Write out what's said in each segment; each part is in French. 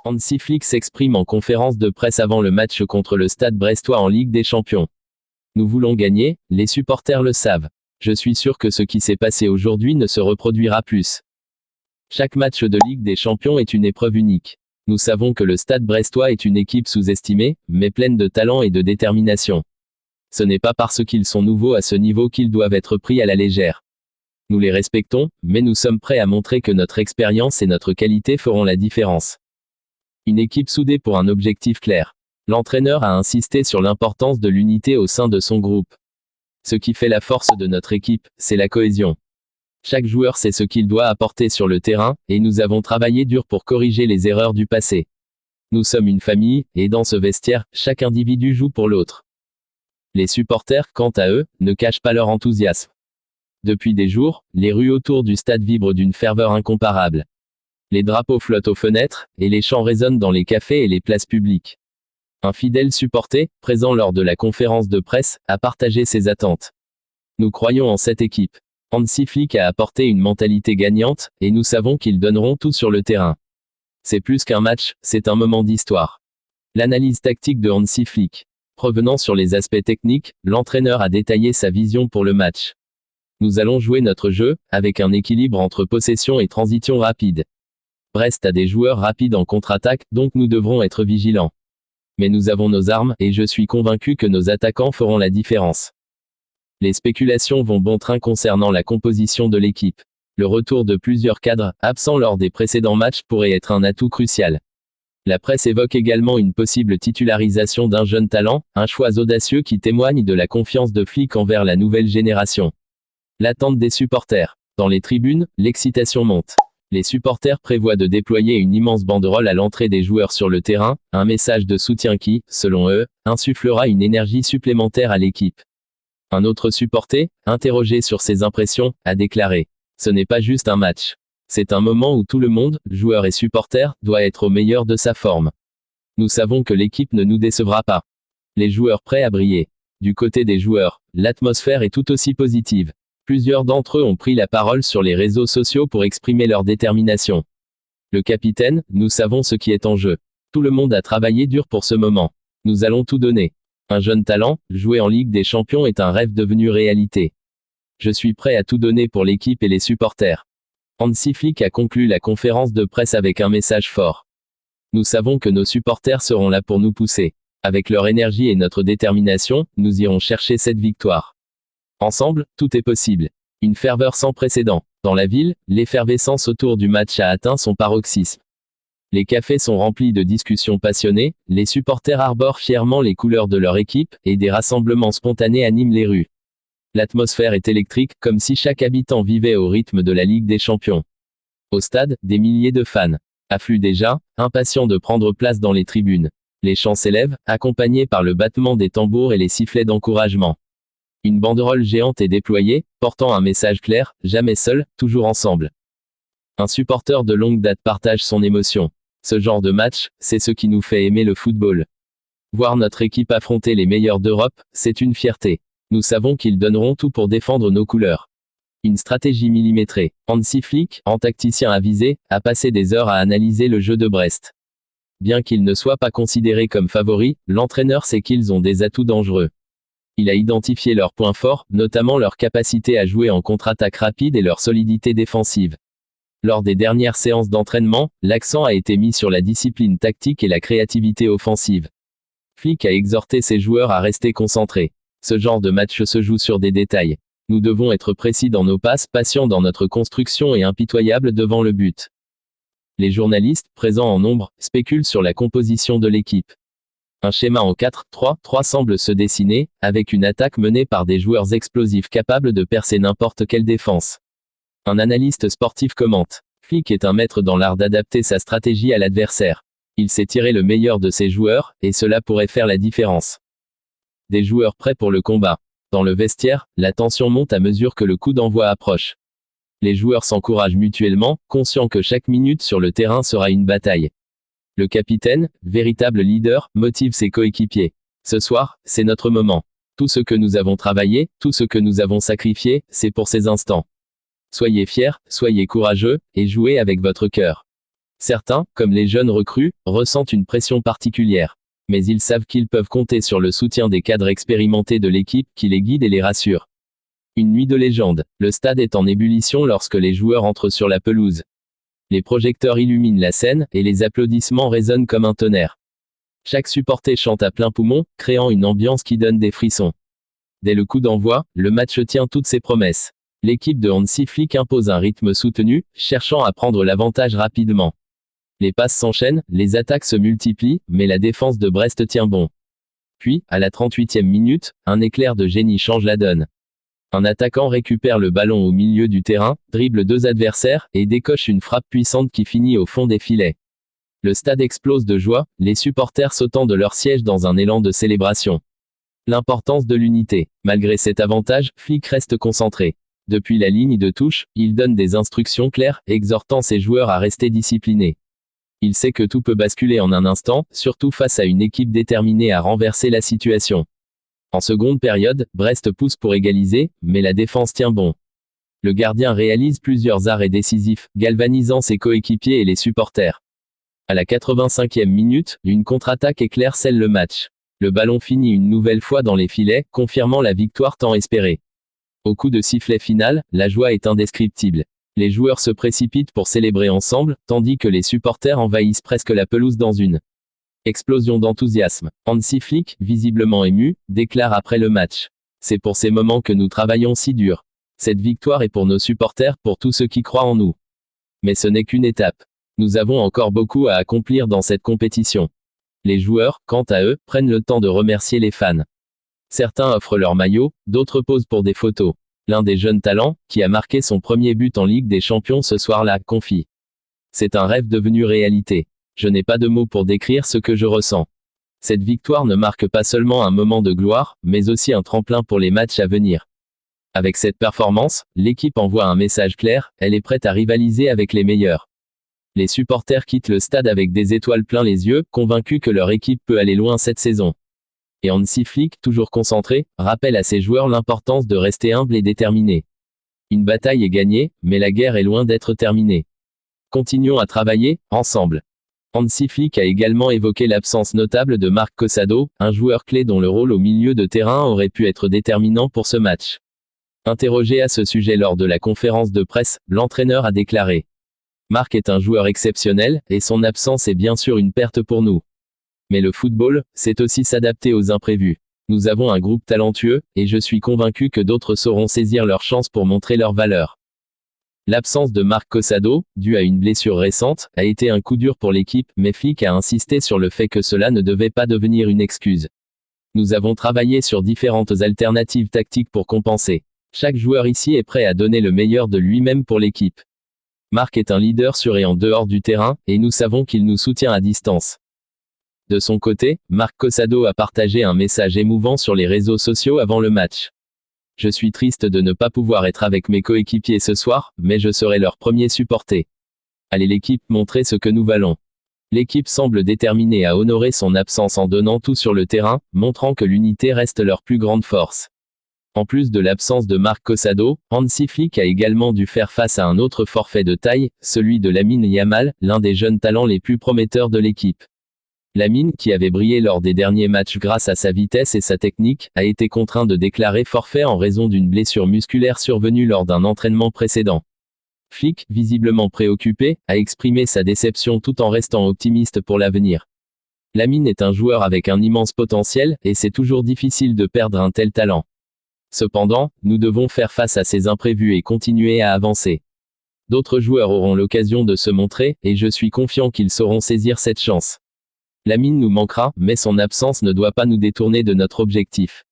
Hansi Flick s'exprime en conférence de presse avant le match contre le Stade Brestois en Ligue des Champions. Nous voulons gagner, les supporters le savent. Je suis sûr que ce qui s'est passé aujourd'hui ne se reproduira plus. Chaque match de Ligue des Champions est une épreuve unique. Nous savons que le Stade Brestois est une équipe sous-estimée, mais pleine de talent et de détermination. Ce n'est pas parce qu'ils sont nouveaux à ce niveau qu'ils doivent être pris à la légère. Nous les respectons, mais nous sommes prêts à montrer que notre expérience et notre qualité feront la différence. Une équipe soudée pour un objectif clair. L'entraîneur a insisté sur l'importance de l'unité au sein de son groupe. Ce qui fait la force de notre équipe, c'est la cohésion. Chaque joueur sait ce qu'il doit apporter sur le terrain, et nous avons travaillé dur pour corriger les erreurs du passé. Nous sommes une famille, et dans ce vestiaire, chaque individu joue pour l'autre. Les supporters, quant à eux, ne cachent pas leur enthousiasme. Depuis des jours, les rues autour du stade vibrent d'une ferveur incomparable. Les drapeaux flottent aux fenêtres, et les chants résonnent dans les cafés et les places publiques. Un fidèle supporter, présent lors de la conférence de presse, a partagé ses attentes. Nous croyons en cette équipe. Hansi Flick a apporté une mentalité gagnante, et nous savons qu'ils donneront tout sur le terrain. C'est plus qu'un match, c'est un moment d'histoire. L'analyse tactique de Hansi Flick. Revenant sur les aspects techniques, l'entraîneur a détaillé sa vision pour le match. Nous allons jouer notre jeu, avec un équilibre entre possession et transition rapide. Brest a des joueurs rapides en contre-attaque, donc nous devrons être vigilants. Mais nous avons nos armes, et je suis convaincu que nos attaquants feront la différence. Les spéculations vont bon train concernant la composition de l'équipe. Le retour de plusieurs cadres, absents lors des précédents matchs, pourrait être un atout crucial. La presse évoque également une possible titularisation d'un jeune talent, un choix audacieux qui témoigne de la confiance de Flick envers la nouvelle génération. L'attente des supporters. Dans les tribunes, l'excitation monte. Les supporters prévoient de déployer une immense banderole à l'entrée des joueurs sur le terrain, un message de soutien qui, selon eux, insufflera une énergie supplémentaire à l'équipe. Un autre supporter, interrogé sur ses impressions, a déclaré : « Ce n'est pas juste un match. C'est un moment où tout le monde, joueurs et supporters, doit être au meilleur de sa forme. Nous savons que l'équipe ne nous décevra pas. » Les joueurs prêts à briller. Du côté des joueurs, l'atmosphère est tout aussi positive. Plusieurs d'entre eux ont pris la parole sur les réseaux sociaux pour exprimer leur détermination. Le capitaine, nous savons ce qui est en jeu. Tout le monde a travaillé dur pour ce moment. Nous allons tout donner. Un jeune talent, jouer en Ligue des Champions est un rêve devenu réalité. Je suis prêt à tout donner pour l'équipe et les supporters. Hansi Flick a conclu la conférence de presse avec un message fort. Nous savons que nos supporters seront là pour nous pousser. Avec leur énergie et notre détermination, nous irons chercher cette victoire. Ensemble, tout est possible. Une ferveur sans précédent. Dans la ville, l'effervescence autour du match a atteint son paroxysme. Les cafés sont remplis de discussions passionnées, les supporters arborent fièrement les couleurs de leur équipe, et des rassemblements spontanés animent les rues. L'atmosphère est électrique, comme si chaque habitant vivait au rythme de la Ligue des Champions. Au stade, des milliers de fans affluent déjà, impatients de prendre place dans les tribunes. Les chants s'élèvent, accompagnés par le battement des tambours et les sifflets d'encouragement. Une banderole géante est déployée, portant un message clair : jamais seul, toujours ensemble. Un supporter de longue date partage son émotion. Ce genre de match, c'est ce qui nous fait aimer le football. Voir notre équipe affronter les meilleurs d'Europe, c'est une fierté. Nous savons qu'ils donneront tout pour défendre nos couleurs. Une stratégie millimétrée. Hansi Flick, en tacticien avisé, a passé des heures à analyser le jeu de Brest. Bien qu'ils ne soient pas considérés comme favoris, l'entraîneur sait qu'ils ont des atouts dangereux. Il a identifié leurs points forts, notamment leur capacité à jouer en contre-attaque rapide et leur solidité défensive. Lors des dernières séances d'entraînement, l'accent a été mis sur la discipline tactique et la créativité offensive. Flick a exhorté ses joueurs à rester concentrés. Ce genre de match se joue sur des détails. Nous devons être précis dans nos passes, patients dans notre construction et impitoyables devant le but. Les journalistes, présents en nombre, spéculent sur la composition de l'équipe. Un schéma en 4-3-3 semble se dessiner, avec une attaque menée par des joueurs explosifs capables de percer n'importe quelle défense. Un analyste sportif commente : Flick est un maître dans l'art d'adapter sa stratégie à l'adversaire. Il sait tirer le meilleur de ses joueurs, et cela pourrait faire la différence. Des joueurs prêts pour le combat. Dans le vestiaire, la tension monte à mesure que le coup d'envoi approche. Les joueurs s'encouragent mutuellement, conscients que chaque minute sur le terrain sera une bataille. Le capitaine, véritable leader, motive ses coéquipiers. Ce soir, c'est notre moment. Tout ce que nous avons travaillé, tout ce que nous avons sacrifié, c'est pour ces instants. Soyez fiers, soyez courageux, et jouez avec votre cœur. Certains, comme les jeunes recrues, ressentent une pression particulière. Mais ils savent qu'ils peuvent compter sur le soutien des cadres expérimentés de l'équipe qui les guident et les rassurent. Une nuit de légende. Le stade est en ébullition lorsque les joueurs entrent sur la pelouse. Les projecteurs illuminent la scène, et les applaudissements résonnent comme un tonnerre. Chaque supporter chante à plein poumon, créant une ambiance qui donne des frissons. Dès le coup d'envoi, le match tient toutes ses promesses. L'équipe de Hansi Flick impose un rythme soutenu, cherchant à prendre l'avantage rapidement. Les passes s'enchaînent, les attaques se multiplient, mais la défense de Brest tient bon. Puis, à la 38e minute, un éclair de génie change la donne. Un attaquant récupère le ballon au milieu du terrain, dribble deux adversaires, et décoche une frappe puissante qui finit au fond des filets. Le stade explose de joie, les supporters sautant de leur siège dans un élan de célébration. L'importance de l'unité. Malgré cet avantage, Flick reste concentré. Depuis la ligne de touche, il donne des instructions claires, exhortant ses joueurs à rester disciplinés. Il sait que tout peut basculer en un instant, surtout face à une équipe déterminée à renverser la situation. En seconde période, Brest pousse pour égaliser, mais la défense tient bon. Le gardien réalise plusieurs arrêts décisifs, galvanisant ses coéquipiers et les supporters. À la 85e minute, une contre-attaque éclair scelle le match. Le ballon finit une nouvelle fois dans les filets, confirmant la victoire tant espérée. Au coup de sifflet final, la joie est indescriptible. Les joueurs se précipitent pour célébrer ensemble, tandis que les supporters envahissent presque la pelouse dans une explosion d'enthousiasme. Hansi Flick, visiblement ému, déclare après le match. C'est pour ces moments que nous travaillons si dur. Cette victoire est pour nos supporters, pour tous ceux qui croient en nous. Mais ce n'est qu'une étape. Nous avons encore beaucoup à accomplir dans cette compétition. Les joueurs, quant à eux, prennent le temps de remercier les fans. Certains offrent leur maillot, d'autres posent pour des photos. L'un des jeunes talents, qui a marqué son premier but en Ligue des Champions ce soir-là, confie. C'est un rêve devenu réalité. Je n'ai pas de mots pour décrire ce que je ressens. Cette victoire ne marque pas seulement un moment de gloire, mais aussi un tremplin pour les matchs à venir. Avec cette performance, l'équipe envoie un message clair, elle est prête à rivaliser avec les meilleurs. Les supporters quittent le stade avec des étoiles plein les yeux, convaincus que leur équipe peut aller loin cette saison. Et Hansi Flick, toujours concentré, rappelle à ses joueurs l'importance de rester humble et déterminé. Une bataille est gagnée, mais la guerre est loin d'être terminée. Continuons à travailler, ensemble. Hansi Flick a également évoqué l'absence notable de Marc Cossado, un joueur clé dont le rôle au milieu de terrain aurait pu être déterminant pour ce match. Interrogé à ce sujet lors de la conférence de presse, l'entraîneur a déclaré: Marc est un joueur exceptionnel, et son absence est bien sûr une perte pour nous. Mais le football, c'est aussi s'adapter aux imprévus. Nous avons un groupe talentueux, et je suis convaincu que d'autres sauront saisir leur chance pour montrer leur valeur. L'absence de Marc Cossado, due à une blessure récente, a été un coup dur pour l'équipe, mais Flick a insisté sur le fait que cela ne devait pas devenir une excuse. Nous avons travaillé sur différentes alternatives tactiques pour compenser. Chaque joueur ici est prêt à donner le meilleur de lui-même pour l'équipe. Marc est un leader sur et en dehors du terrain, et nous savons qu'il nous soutient à distance. De son côté, Marc Cossado a partagé un message émouvant sur les réseaux sociaux avant le match. Je suis triste de ne pas pouvoir être avec mes coéquipiers ce soir, mais je serai leur premier supporter. Allez l'équipe, montrer ce que nous valons. L'équipe semble déterminée à honorer son absence en donnant tout sur le terrain, montrant que l'unité reste leur plus grande force. En plus de l'absence de Marc Cossado, Hansi Flick a également dû faire face à un autre forfait de taille, celui de Lamine Yamal, l'un des jeunes talents les plus prometteurs de l'équipe. Lamine, qui avait brillé lors des derniers matchs grâce à sa vitesse et sa technique, a été contraint de déclarer forfait en raison d'une blessure musculaire survenue lors d'un entraînement précédent. Flick, visiblement préoccupé, a exprimé sa déception tout en restant optimiste pour l'avenir. Lamine est un joueur avec un immense potentiel, et c'est toujours difficile de perdre un tel talent. Cependant, nous devons faire face à ces imprévus et continuer à avancer. D'autres joueurs auront l'occasion de se montrer, et je suis confiant qu'ils sauront saisir cette chance. Lamine nous manquera, mais son absence ne doit pas nous détourner de notre objectif.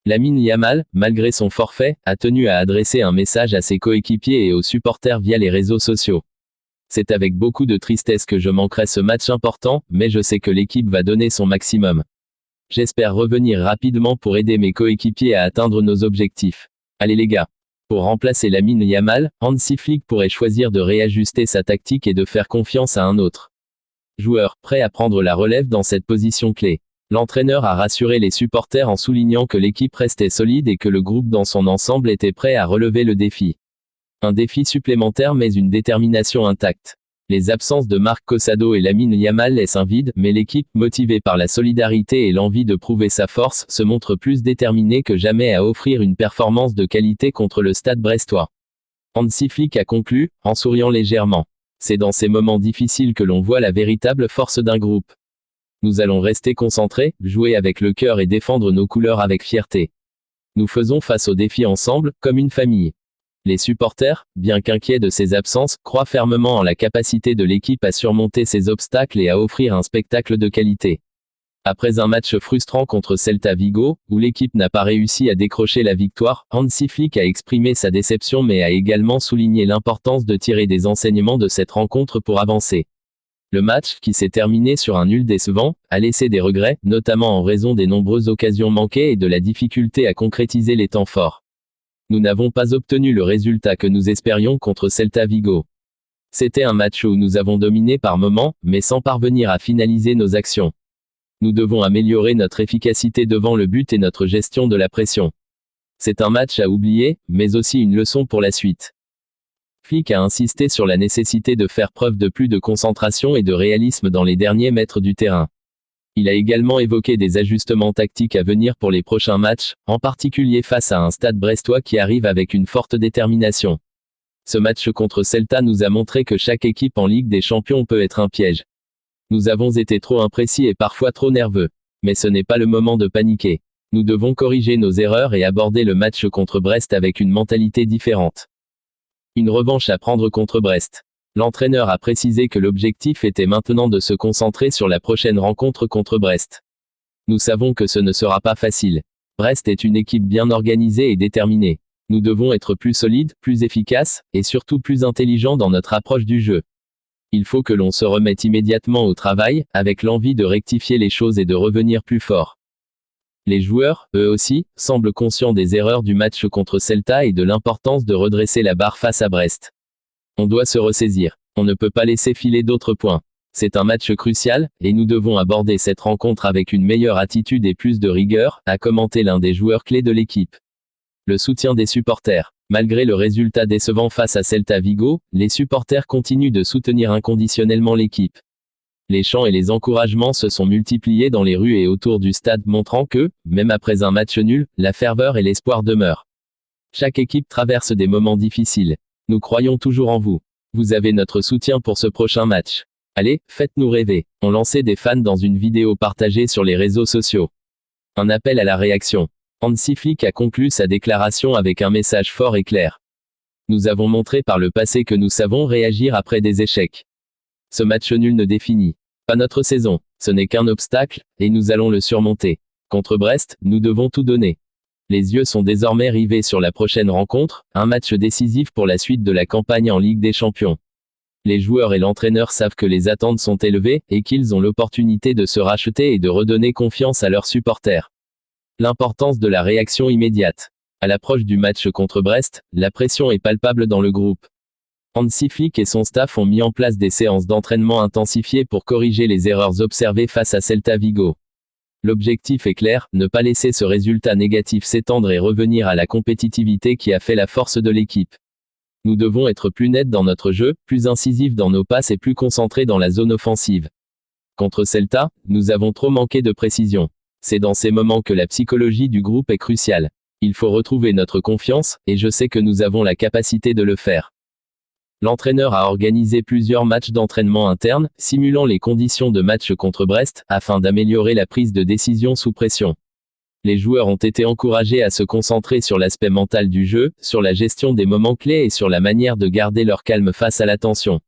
Lamine Yamal, malgré son forfait, a tenu à adresser un message à ses coéquipiers et aux supporters via les réseaux sociaux. C'est avec beaucoup de tristesse que je manquerai ce match important, mais je sais que l'équipe va donner son maximum. J'espère revenir rapidement pour aider mes coéquipiers à atteindre nos objectifs. Allez les gars. Pour remplacer Lamine Yamal, Hansi Flick pourrait choisir de réajuster sa tactique et de faire confiance à un autre joueur, prêt à prendre la relève dans cette position clé. L'entraîneur a rassuré les supporters en soulignant que l'équipe restait solide et que le groupe dans son ensemble était prêt à relever le défi. Un défi supplémentaire mais une détermination intacte. Les absences de Marc Cossado et Lamine Yamal laissent un vide, mais l'équipe, motivée par la solidarité et l'envie de prouver sa force, se montre plus déterminée que jamais à offrir une performance de qualité contre le Stade brestois. Hansi Flick a conclu, en souriant légèrement. C'est dans ces moments difficiles que l'on voit la véritable force d'un groupe. Nous allons rester concentrés, jouer avec le cœur et défendre nos couleurs avec fierté. Nous faisons face aux défis ensemble, comme une famille. Les supporters, bien qu'inquiets de ces absences, croient fermement en la capacité de l'équipe à surmonter ces obstacles et à offrir un spectacle de qualité. Après un match frustrant contre Celta Vigo, où l'équipe n'a pas réussi à décrocher la victoire, Hansi Flick a exprimé sa déception mais a également souligné l'importance de tirer des enseignements de cette rencontre pour avancer. Le match, qui s'est terminé sur un nul décevant, a laissé des regrets, notamment en raison des nombreuses occasions manquées et de la difficulté à concrétiser les temps forts. Nous n'avons pas obtenu le résultat que nous espérions contre Celta Vigo. C'était un match où nous avons dominé par moments, mais sans parvenir à finaliser nos actions. Nous devons améliorer notre efficacité devant le but et notre gestion de la pression. C'est un match à oublier, mais aussi une leçon pour la suite. Flick a insisté sur la nécessité de faire preuve de plus de concentration et de réalisme dans les derniers mètres du terrain. Il a également évoqué des ajustements tactiques à venir pour les prochains matchs, en particulier face à un Stade brestois qui arrive avec une forte détermination. Ce match contre Celta nous a montré que chaque équipe en Ligue des Champions peut être un piège. Nous avons été trop imprécis et parfois trop nerveux. Mais ce n'est pas le moment de paniquer. Nous devons corriger nos erreurs et aborder le match contre Brest avec une mentalité différente. Une revanche à prendre contre Brest. L'entraîneur a précisé que l'objectif était maintenant de se concentrer sur la prochaine rencontre contre Brest. Nous savons que ce ne sera pas facile. Brest est une équipe bien organisée et déterminée. Nous devons être plus solides, plus efficaces, et surtout plus intelligents dans notre approche du jeu. Il faut que l'on se remette immédiatement au travail, avec l'envie de rectifier les choses et de revenir plus fort. Les joueurs, eux aussi, semblent conscients des erreurs du match contre Celta et de l'importance de redresser la barre face à Brest. On doit se ressaisir. On ne peut pas laisser filer d'autres points. C'est un match crucial, et nous devons aborder cette rencontre avec une meilleure attitude et plus de rigueur, a commenté l'un des joueurs clés de l'équipe. Le soutien des supporters. Malgré le résultat décevant face à Celta Vigo, les supporters continuent de soutenir inconditionnellement l'équipe. Les chants et les encouragements se sont multipliés dans les rues et autour du stade, montrant que, même après un match nul, la ferveur et l'espoir demeurent. Chaque équipe traverse des moments difficiles. Nous croyons toujours en vous. Vous avez notre soutien pour ce prochain match. Allez, faites-nous rêver, ont lancé des fans dans une vidéo partagée sur les réseaux sociaux. Un appel à la réaction. Hansi Flick a conclu sa déclaration avec un message fort et clair. Nous avons montré par le passé que nous savons réagir après des échecs. Ce match nul ne définit pas notre saison, ce n'est qu'un obstacle, et nous allons le surmonter. Contre Brest, nous devons tout donner. Les yeux sont désormais rivés sur la prochaine rencontre, un match décisif pour la suite de la campagne en Ligue des Champions. Les joueurs et l'entraîneur savent que les attentes sont élevées, et qu'ils ont l'opportunité de se racheter et de redonner confiance à leurs supporters. L'importance de la réaction immédiate. À l'approche du match contre Brest, la pression est palpable dans le groupe. Hansi Flick et son staff ont mis en place des séances d'entraînement intensifiées pour corriger les erreurs observées face à Celta Vigo. L'objectif est clair, ne pas laisser ce résultat négatif s'étendre et revenir à la compétitivité qui a fait la force de l'équipe. Nous devons être plus nets dans notre jeu, plus incisifs dans nos passes et plus concentrés dans la zone offensive. Contre Celta, nous avons trop manqué de précision. C'est dans ces moments que la psychologie du groupe est cruciale. Il faut retrouver notre confiance, et je sais que nous avons la capacité de le faire. L'entraîneur a organisé plusieurs matchs d'entraînement interne, simulant les conditions de match contre Brest, afin d'améliorer la prise de décision sous pression. Les joueurs ont été encouragés à se concentrer sur l'aspect mental du jeu, sur la gestion des moments clés et sur la manière de garder leur calme face à la tension.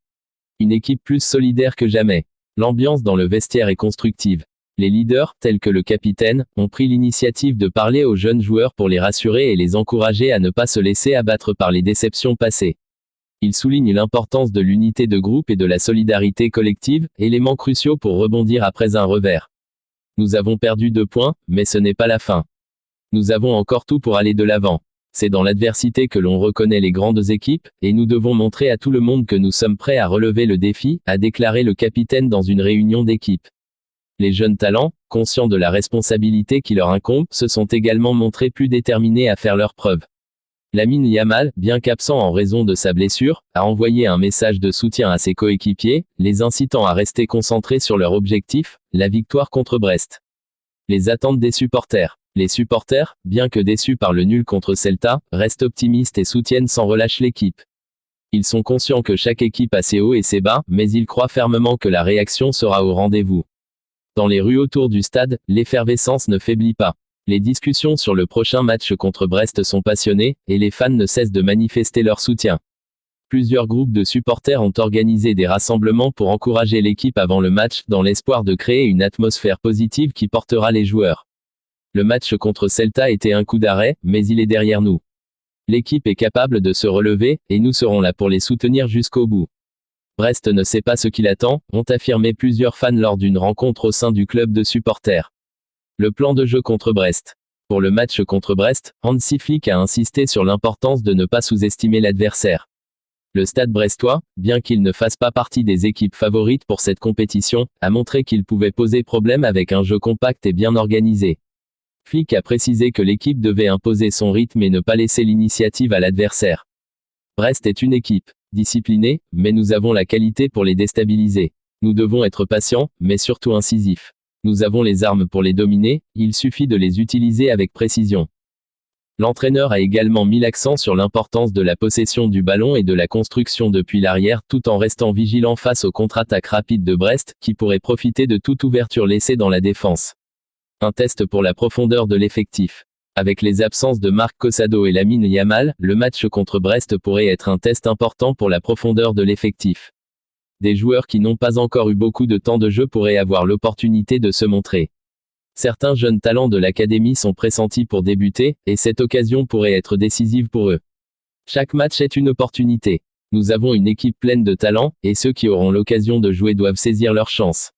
Une équipe plus solidaire que jamais. L'ambiance dans le vestiaire est constructive. Les leaders, tels que le capitaine, ont pris l'initiative de parler aux jeunes joueurs pour les rassurer et les encourager à ne pas se laisser abattre par les déceptions passées. Ils soulignent l'importance de l'unité de groupe et de la solidarité collective, éléments cruciaux pour rebondir après un revers. Nous avons perdu 2 points, mais ce n'est pas la fin. Nous avons encore tout pour aller de l'avant. C'est dans l'adversité que l'on reconnaît les grandes équipes, et nous devons montrer à tout le monde que nous sommes prêts à relever le défi, a déclaré le capitaine dans une réunion d'équipe. Les jeunes talents, conscients de la responsabilité qui leur incombe, se sont également montrés plus déterminés à faire leurs preuves. Lamine Yamal, bien qu'absent en raison de sa blessure, a envoyé un message de soutien à ses coéquipiers, les incitant à rester concentrés sur leur objectif, la victoire contre Brest. Les attentes des supporters. Les supporters, bien que déçus par le nul contre Celta, restent optimistes et soutiennent sans relâche l'équipe. Ils sont conscients que chaque équipe a ses hauts et ses bas, mais ils croient fermement que la réaction sera au rendez-vous. Dans les rues autour du stade, l'effervescence ne faiblit pas. Les discussions sur le prochain match contre Brest sont passionnées, et les fans ne cessent de manifester leur soutien. Plusieurs groupes de supporters ont organisé des rassemblements pour encourager l'équipe avant le match, dans l'espoir de créer une atmosphère positive qui portera les joueurs. Le match contre Celta était un coup d'arrêt, mais il est derrière nous. L'équipe est capable de se relever, et nous serons là pour les soutenir jusqu'au bout. Brest ne sait pas ce qu'il attend, ont affirmé plusieurs fans lors d'une rencontre au sein du club de supporters. Le plan de jeu contre Brest. Pour le match contre Brest, Hansi Flick a insisté sur l'importance de ne pas sous-estimer l'adversaire. Le Stade brestois, bien qu'il ne fasse pas partie des équipes favorites pour cette compétition, a montré qu'il pouvait poser problème avec un jeu compact et bien organisé. Flick a précisé que l'équipe devait imposer son rythme et ne pas laisser l'initiative à l'adversaire. Brest est une équipe disciplinée, mais nous avons la qualité pour les déstabiliser. Nous devons être patients, mais surtout incisifs. Nous avons les armes pour les dominer, il suffit de les utiliser avec précision. L'entraîneur a également mis l'accent sur l'importance de la possession du ballon et de la construction depuis l'arrière tout en restant vigilant face aux contre-attaques rapides de Brest, qui pourraient profiter de toute ouverture laissée dans la défense. Un test pour la profondeur de l'effectif. Avec les absences de Marc Cossado et Lamine Yamal, le match contre Brest pourrait être un test important pour la profondeur de l'effectif. Des joueurs qui n'ont pas encore eu beaucoup de temps de jeu pourraient avoir l'opportunité de se montrer. Certains jeunes talents de l'académie sont pressentis pour débuter, et cette occasion pourrait être décisive pour eux. Chaque match est une opportunité. Nous avons une équipe pleine de talents, et ceux qui auront l'occasion de jouer doivent saisir leur chance.